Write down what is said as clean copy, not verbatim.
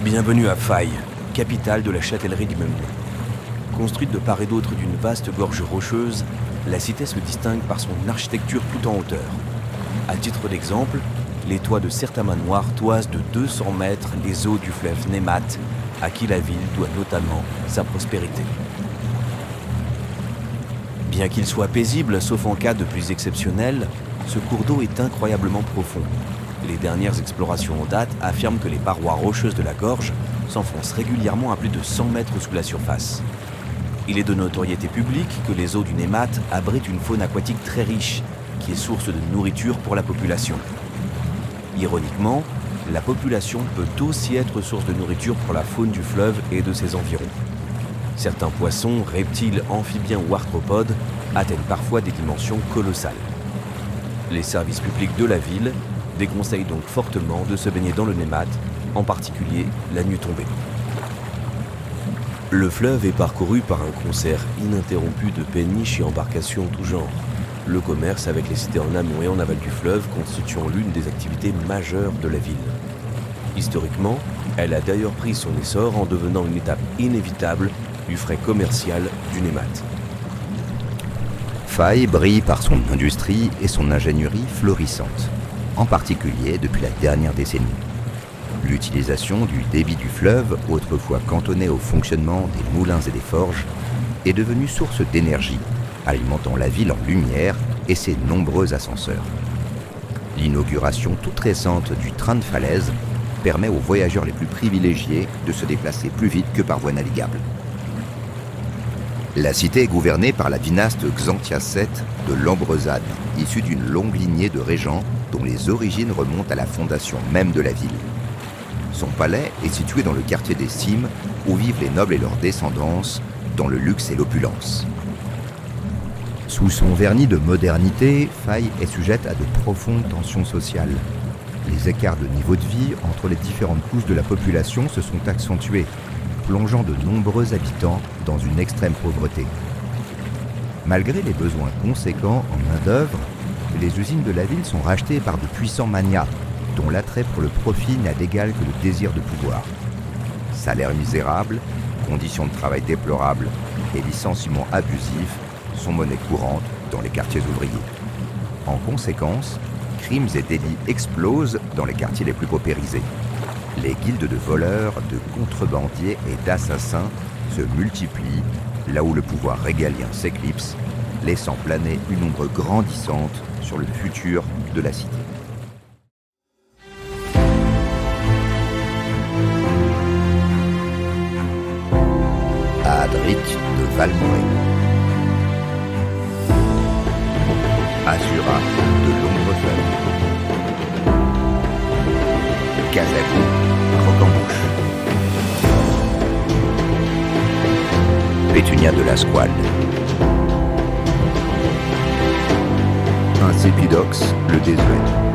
Bienvenue à Faye, capitale de la châtellerie du même nom. Construite de part et d'autre d'une vaste gorge rocheuse, la cité se distingue par son architecture tout en hauteur. À titre d'exemple, les toits de certains manoirs toisent de 200 mètres les eaux du fleuve Némat, à qui la ville doit notamment sa prospérité. Bien qu'il soit paisible, sauf en cas de pluie exceptionnelle, ce cours d'eau est incroyablement profond. Les dernières explorations en date affirment que les parois rocheuses de la gorge s'enfoncent régulièrement à plus de 100 mètres sous la surface. Il est de notoriété publique que les eaux du Némat abritent une faune aquatique très riche, qui est source de nourriture pour la population. Ironiquement, la population peut aussi être source de nourriture pour la faune du fleuve et de ses environs. Certains poissons, reptiles, amphibiens ou arthropodes atteignent parfois des dimensions colossales. Les services publics de la ville déconseillent donc fortement de se baigner dans le Némat, en particulier la nuit tombée. Le fleuve est parcouru par un concert ininterrompu de péniches et embarcations en tout genre. Le commerce avec les cités en amont et en aval du fleuve constituant l'une des activités majeures de la ville. Historiquement, elle a d'ailleurs pris son essor en devenant une étape inévitable du frais commercial du Némat. Faye brille par son industrie et son ingénierie florissante, en particulier depuis la dernière décennie. L'utilisation du débit du fleuve, autrefois cantonné au fonctionnement des moulins et des forges, est devenue source d'énergie, alimentant la ville en lumière et ses nombreux ascenseurs. L'inauguration toute récente du train de falaise permet aux voyageurs les plus privilégiés de se déplacer plus vite que par voie navigable. La cité est gouvernée par la dynastie Xanthias VII de Lambrezade, issue d'une longue lignée de régents dont les origines remontent à la fondation même de la ville. Son palais est situé dans le quartier des Cimes, où vivent les nobles et leurs descendances, dans le luxe et l'opulence. Sous son vernis de modernité, Faye est sujette à de profondes tensions sociales. Les écarts de niveau de vie entre les différentes couches de la population se sont accentués, plongeant de nombreux habitants dans une extrême pauvreté. Malgré les besoins conséquents en main-d'œuvre, les usines de la ville sont rachetées par de puissants magnats, dont l'attrait pour le profit n'a d'égal que le désir de pouvoir. Salaires misérables, conditions de travail déplorables et licenciements abusifs sont monnaie courante dans les quartiers ouvriers. En conséquence, crimes et délits explosent dans les quartiers les plus paupérisés. Les guildes de voleurs, de contrebandiers et d'assassins se multiplient là où le pouvoir régalien s'éclipse, laissant planer une ombre grandissante sur le futur de la cité. À Adric de Valmoré, Azura de Lombrefeuille, Casagou, Croquembouche, Pétunia de la Squale, Insépidox le Désuet.